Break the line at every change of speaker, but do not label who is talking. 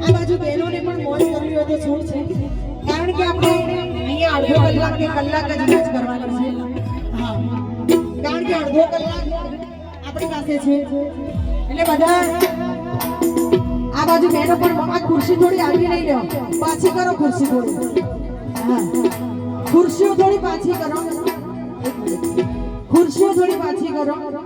આ બાજુ બહેનોને પણ મોજ કરવી હોય તો શું છે, કારણ કે આપણે અહીંયા અડધો કલાક કે કલાક જ મોજ કરવાની છે. હા, કારણ કે અડધો કલાક આપણી પાસે છે. એટલે બધા આ બાજુ બહેનો પણ આ ખુરશી થોડી આગળ લઈ લો, પાછી કરો ખુરશી થોડી. હા, ખુરશીઓ થોડી પાછી કરો, ખુરશીઓ થોડી પાછી કરો.